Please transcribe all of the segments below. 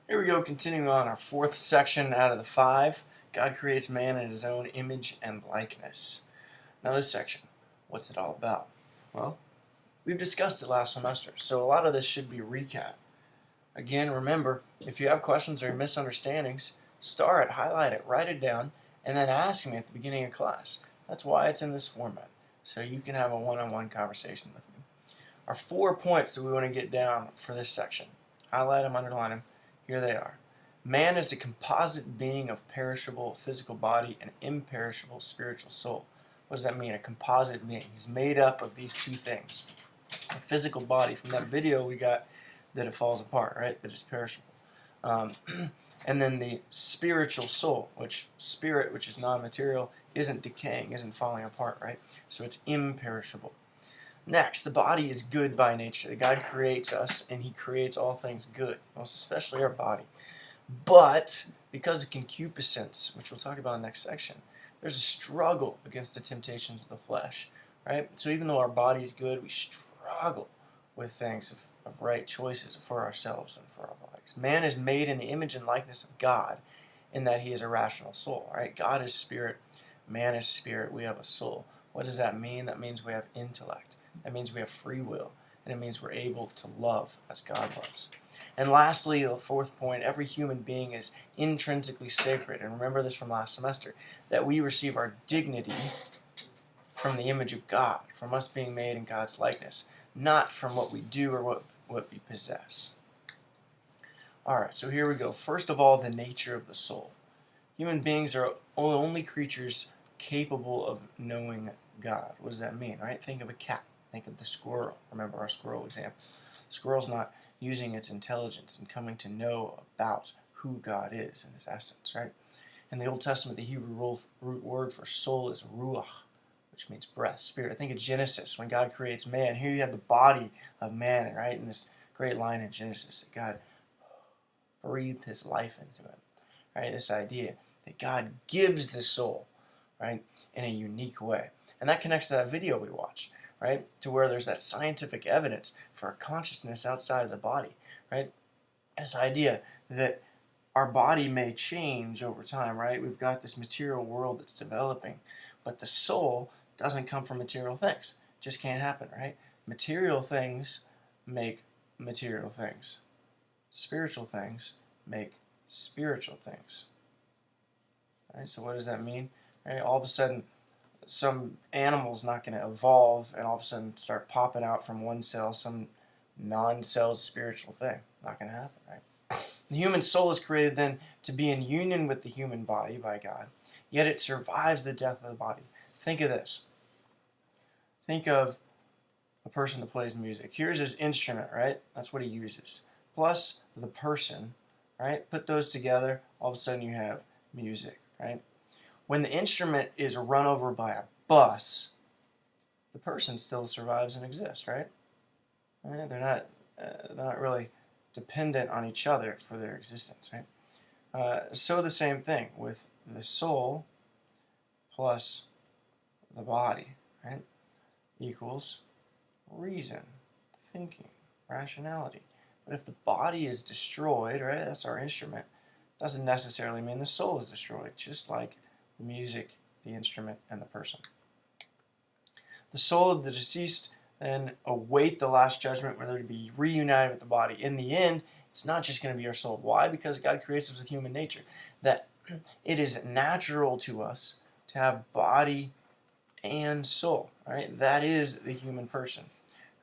Here we go, continuing on our fourth section out of the five. God creates man in his own image and likeness. Now this section, what's it all about? Well, we've discussed it last semester, so a lot of this should be a recap. Again, remember, if you have questions or misunderstandings, star it, highlight it, write it down, and then ask me at the beginning of class. That's why it's in this format, so you can have a one-on-one conversation with me. Our 4 points that we want to get down for this section. Highlight them, underline them. Here they are. Man is a composite being of perishable physical body and imperishable spiritual soul. What does that mean? A composite being. He's made up of these two things. A physical body, from that video we got that it falls apart, right? That is perishable. And then the spiritual soul, which is non-material, isn't decaying, isn't falling apart, right? So it's imperishable. Next, the body is good by nature. God creates us, and He creates all things good, most especially our body. But because of concupiscence, which we'll talk about in the next section, there's a struggle against the temptations of the flesh, right? So even though our body is good, we struggle with things of right choices for ourselves and for our bodies. Man is made in the image and likeness of God, in that he is a rational soul, right? God is spirit, man is spirit, we have a soul. What does that mean? That means we have intellect. That means we have free will, and it means we're able to love as God loves. And lastly, the fourth point, every human being is intrinsically sacred. And remember this from last semester, that we receive our dignity from the image of God, from us being made in God's likeness, not from what we do or what we possess. All right, so here we go. First of all, the nature of the soul. Human beings are only creatures capable of knowing God. What does that mean, right? Think of a cat. Think of the squirrel. Remember our squirrel example. The squirrel's not using its intelligence and coming to know about who God is in His essence, right? In the Old Testament, the Hebrew root word for soul is ruach, which means breath, spirit. Think of Genesis, when God creates man. Here you have the body of man, right? In this great line in Genesis, that God breathed His life into him, right? This idea that God gives the soul, right, in a unique way. And that connects to that video we watched, right, to where there's that scientific evidence for a consciousness outside of the body, right? This idea that our body may change over time, right? We've got this material world that's developing, but the soul doesn't come from material things. It just can't happen, right? Material things make material things. Spiritual things make spiritual things. Right? So what does that mean? Right? All of a sudden, some animal's not going to evolve and all of a sudden start popping out from one cell some non-celled spiritual thing. Not going to happen, right? The human soul is created then to be in union with the human body by God, yet it survives the death of the body. Think of this. Think of a person that plays music. Here's his instrument, right? That's what he uses. Plus the person, right? Put those together, all of a sudden you have music, right? When the instrument is run over by a bus, the person still survives and exists, right? They're not really dependent on each other for their existence, right? So the same thing with the soul plus the body, right? Equals reason, thinking, rationality. But if the body is destroyed, right, that's our instrument, doesn't necessarily mean the soul is destroyed, just like the music, the instrument, and the person. The soul of the deceased then await the last judgment where they're to be reunited with the body. In the end, it's not just going to be our soul. Why? Because God creates us with human nature. That it is natural to us to have body and soul, right? That is the human person,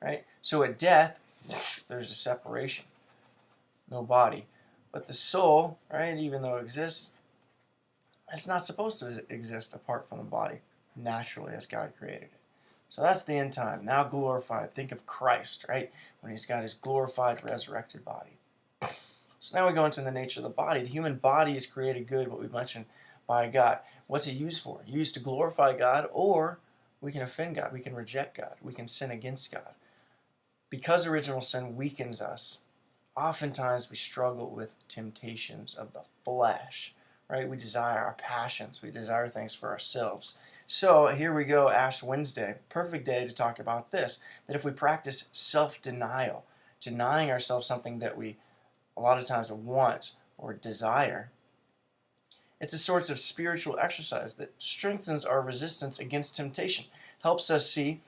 right? So at death, there's a separation. No body. But the soul, right, even though it exists, it's not supposed to exist apart from the body, naturally as God created it. So that's the end time. Now glorified. Think of Christ, right? When He's got His glorified, resurrected body. So now we go into the nature of the body. The human body is created good, what we mentioned, by God. What's it used for? Used to glorify God, or we can offend God. We can reject God. We can sin against God. Because original sin weakens us, oftentimes we struggle with temptations of the flesh, right? We desire our passions. We desire things for ourselves. So here we go, Ash Wednesday. Perfect day to talk about this, that if we practice self-denial, denying ourselves something that we a lot of times a want or desire. It's a sort of spiritual exercise that strengthens our resistance against temptation, helps us see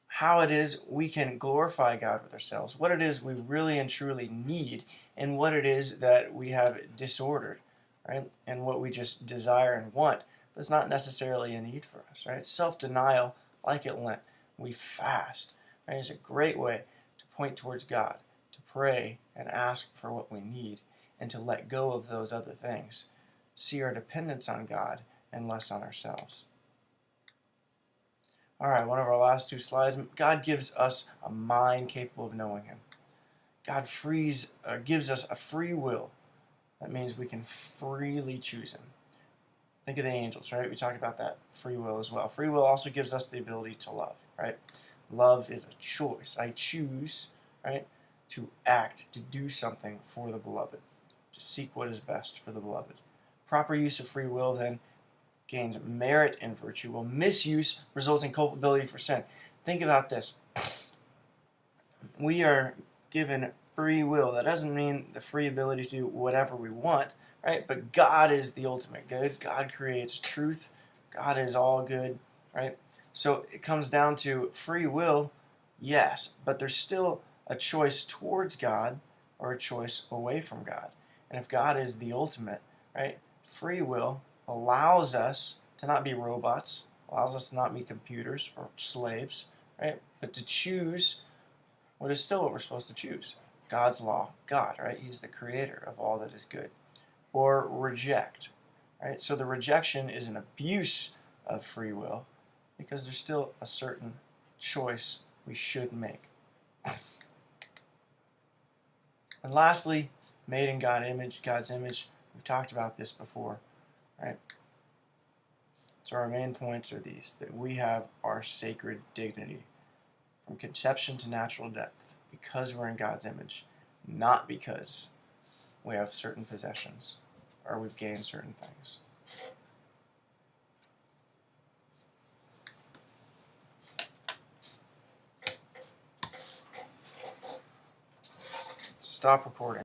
how it is we can glorify God with ourselves, what it is we really and truly need, and what it is that we have disordered, right? And what we just desire and want, but it's not necessarily a need for us, right? Self-denial, like at Lent, we fast, right? It's a great way to point towards God, to pray and ask for what we need, and to let go of those other things. See our dependence on God and less on ourselves. All right, one of our last two slides. God gives us a mind capable of knowing Him. God gives us a free will. That means we can freely choose Him. Think of the angels, right? We talked about that free will as well. Free will also gives us the ability to love, right? Love is a choice. I choose, right, to act, to do something for the beloved, to seek what is best for the beloved. Proper use of free will then gains merit and virtue, while misuse results in culpability for sin. Think about this. We are given free will. That doesn't mean the free ability to do whatever we want, right? But God is the ultimate good. God creates truth. God is all good, right? So it comes down to free will, yes, but there's still a choice towards God or a choice away from God. And if God is the ultimate, right, free will allows us to not be robots, allows us to not be computers or slaves, right? But to choose what is still what we're supposed to choose. God's law, God, right? He's the creator of all that is good. Or reject, right? So the rejection is an abuse of free will because there's still a certain choice we should make. And lastly, made in God's image. We've talked about this before, right? So our main points are these, that we have our sacred dignity from conception to natural death because we're in God's image, not because we have certain possessions or we've gained certain things. Stop recording.